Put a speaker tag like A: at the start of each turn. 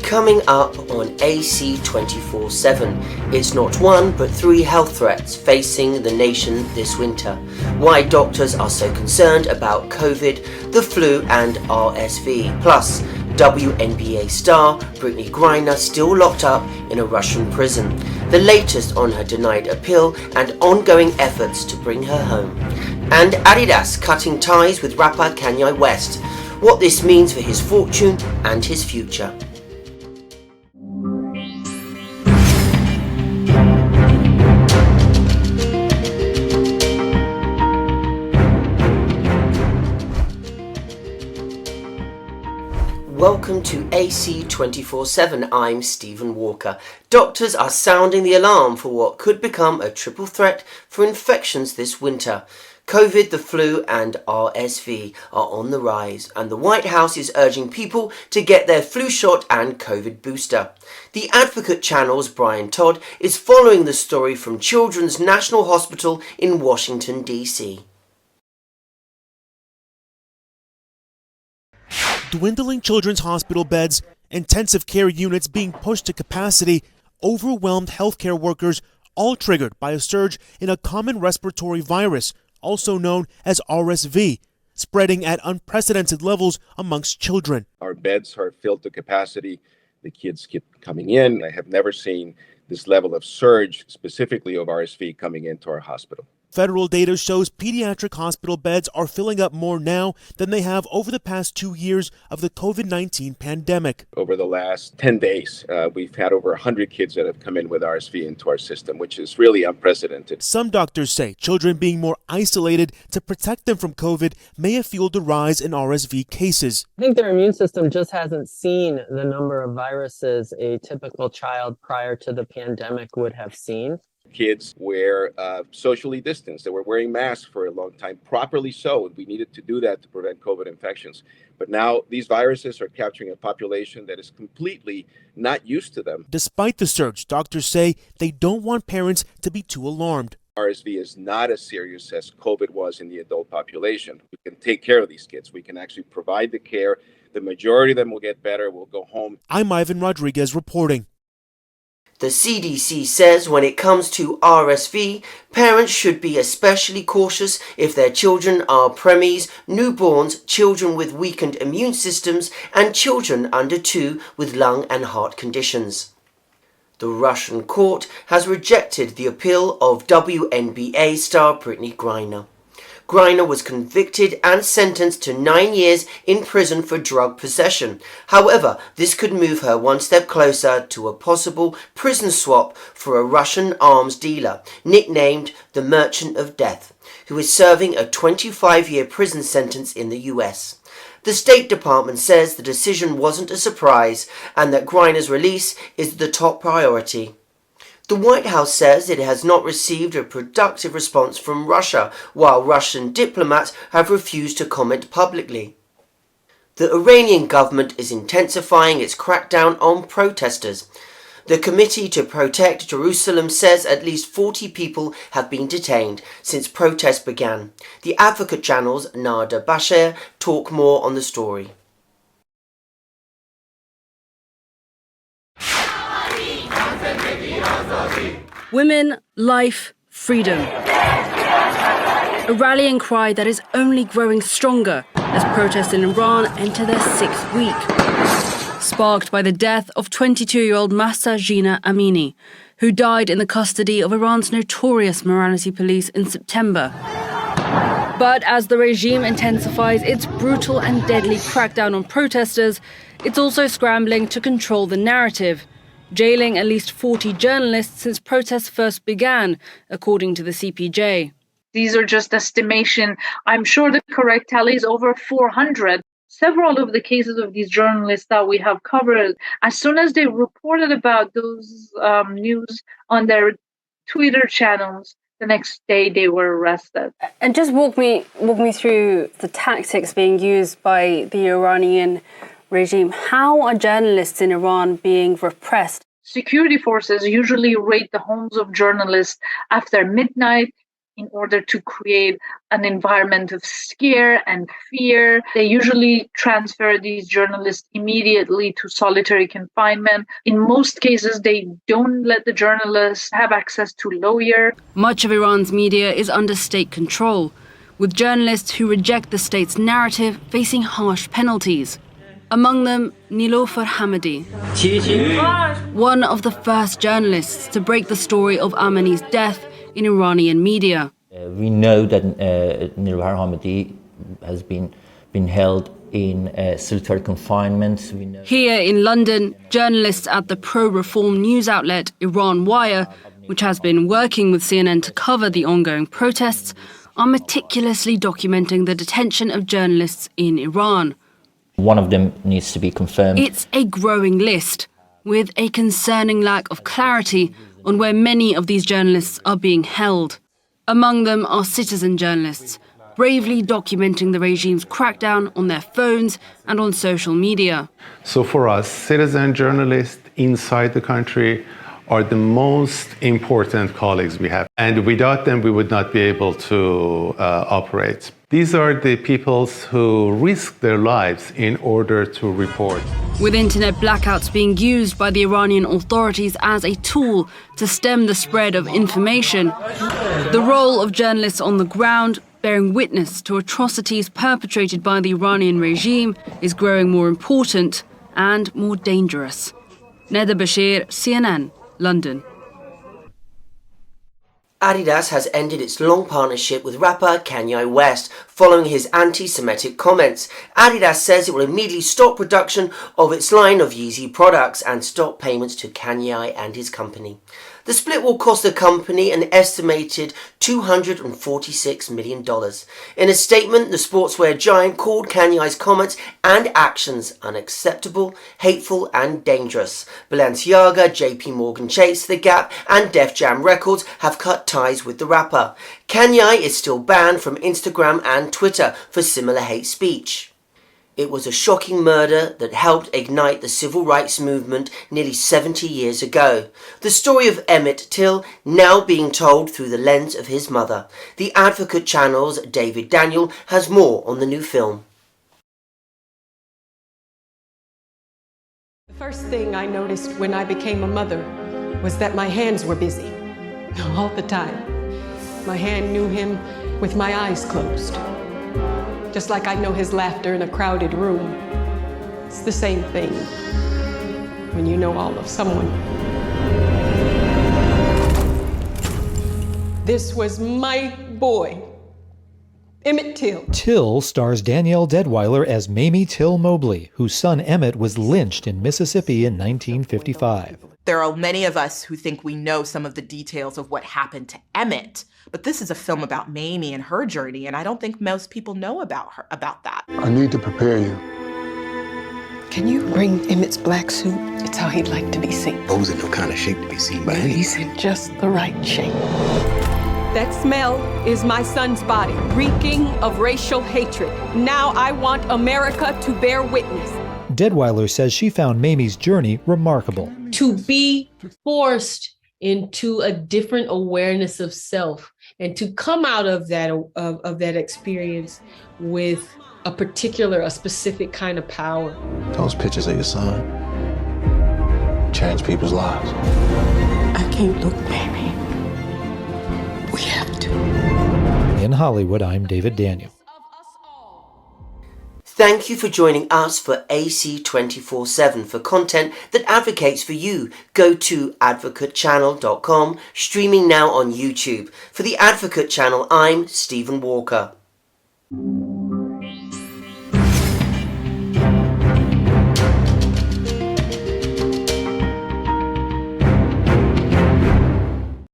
A: Coming up on AC 24/7, it's not one but three health threats facing the nation this winter. Why doctors are so concerned about COVID, the flu and RSV. Plus, WNBA star Brittany Griner still locked up in a Russian prison. The latest on her denied appeal and ongoing efforts to bring her home. And Adidas cutting ties with rapper Kanye West. What this means for his fortune and his future. Welcome to AC 24/7. I'm Stephen Walker. Doctors are sounding the alarm for what could become a triple threat for infections this winter. COVID, the flu and RSV are on the rise, and the White House is urging people to get their flu shot and COVID booster. The Advocate Channel's Brian Todd is following the story from Children's National Hospital in Washington, D.C.
B: Dwindling children's hospital beds, intensive care units being pushed to capacity, overwhelmed healthcare workers, all triggered by a surge in a common respiratory virus, also known as RSV, spreading at unprecedented levels amongst children.
C: Our beds are filled to capacity. The kids keep coming in. I have never seen this level of surge, specifically of RSV, coming into our hospital.
B: Federal data shows pediatric hospital beds are filling up more now than they have over the past 2 years of the COVID-19 pandemic.
C: Over the last 10 days, we've had over 100 kids that have come in with RSV into our system, which is really unprecedented.
B: Some doctors say children being more isolated to protect them from COVID may have fueled the rise in RSV cases.
D: I think their immune system just hasn't seen the number of viruses a typical child prior to the pandemic would have seen.
C: Kids were socially distanced. They were wearing masks for a long time, properly so. We needed to do that to prevent COVID infections. But now these viruses are capturing a population that is completely not used to them.
B: Despite the surge, doctors say they don't want parents to be too alarmed.
C: RSV is not as serious as COVID was in the adult population. We can take care of these kids. We can actually provide the care. The majority of them will get better, will go home.
B: I'm Ivan Rodriguez reporting.
A: The CDC says when it comes to RSV, parents should be especially cautious if their children are preemies, newborns, children with weakened immune systems, and children under 2 with lung and heart conditions. The Russian court has rejected the appeal of WNBA star Brittany Griner. Griner was convicted and sentenced to 9 years in prison for drug possession. However, this could move her one step closer to a possible prison swap for a Russian arms dealer, nicknamed the Merchant of Death, who is serving a 25-year prison sentence in the US. The State Department says the decision wasn't a surprise and that Griner's release is the top priority. The White House says it has not received a productive response from Russia, while Russian diplomats have refused to comment publicly. The Iranian government is intensifying its crackdown on protesters. The Committee to Protect Jerusalem says at least 40 people have been detained since protests began. The Advocate Channel's Nada Basher talk more on the story.
E: Women, life, freedom. A rallying cry that is only growing stronger as protests in Iran enter their 6th week. Sparked by the death of 22-year-old Mahsa Jina Amini, who died in the custody of Iran's notorious morality police in September. But as the regime intensifies its brutal and deadly crackdown on protesters, it's also scrambling to control the narrative, jailing at least 40 journalists since protests first began, according to the CPJ.
F: These are just estimation. I'm sure the correct tally is over 400. Several of the cases of these journalists that we have covered, as soon as they reported about those news on their Twitter channels, the next day they were arrested.
E: And just walk me through the tactics being used by the Iranian regime. How are journalists in Iran being repressed?
F: Security forces usually raid the homes of journalists after midnight in order to create an environment of scare and fear. They usually transfer these journalists immediately to solitary confinement. In most cases, they don't let the journalists have access to lawyer.
E: Much of Iran's media is under state control, with journalists who reject the state's narrative facing harsh penalties. Among them, Niloufar Hamidi, one of the first journalists to break the story of Amani's death in Iranian media.
G: We know that Niloufar Hamidi has been held in solitary confinement.
E: Here in London, journalists at the pro-reform news outlet Iran Wire, which has been working with CNN to cover the ongoing protests, are meticulously documenting the detention of journalists in Iran.
G: One of them needs to be confirmed.
E: It's a growing list, with a concerning lack of clarity on where many of these journalists are being held. Among them are citizen journalists, bravely documenting the regime's crackdown on their phones and on social media.
H: So for us, citizen journalists inside the country are the most important colleagues we have. And without them, we would not be able to operate. These are the people who risk their lives in order to report.
E: With internet blackouts being used by the Iranian authorities as a tool to stem the spread of information, the role of journalists on the ground, bearing witness to atrocities perpetrated by the Iranian regime, is growing more important and more dangerous. Neda Bashir, CNN, London.
A: Adidas has ended its long partnership with rapper Kanye West following his anti-Semitic comments. Adidas says it will immediately stop production of its line of Yeezy products and stop payments to Kanye and his company. The split will cost the company an estimated $246 million. In a statement, the sportswear giant called Kanye's comments and actions unacceptable, hateful and dangerous. Balenciaga, JP Morgan Chase, The Gap and Def Jam Records have cut ties with the rapper. Kanye is still banned from Instagram and Twitter for similar hate speech. It was a shocking murder that helped ignite the civil rights movement nearly 70 years ago. The story of Emmett Till now being told through the lens of his mother. The Advocate Channel's David Daniel has more on the new film.
I: The first thing I noticed when I became a mother was that my hands were busy all the time. My hand knew him with my eyes closed. Just like I know his laughter in a crowded room. It's the same thing when you know all of someone. This was my boy, Emmett Till.
J: Till stars Danielle Deadwyler as Mamie Till Mobley, whose son Emmett was lynched in Mississippi in 1955.
K: There are many of us who think we know some of the details of what happened to Emmett, but this is a film about Mamie and her journey, and I don't think most people know about that.
L: I need to prepare you.
I: Can you bring Emmett's black suit? It's how he'd like to be seen.
L: I was in no kind of shape to be seen by anyone.
I: He's in just the right shape. That smell is my son's body, reeking of racial hatred. Now I want America to bear witness.
J: Deadwyler says she found Mamie's journey remarkable.
M: To be forced into a different awareness of self and to come out of that experience with a specific kind of power.
L: Those pictures of your son change people's lives.
I: I can't look, baby. We have to.
J: In Hollywood, I'm David Daniel.
A: Thank you for joining us for AC 24/7 for content that advocates for you. Go to advocatechannel.com, streaming now on YouTube. For the Advocate Channel, I'm Stephen Walker.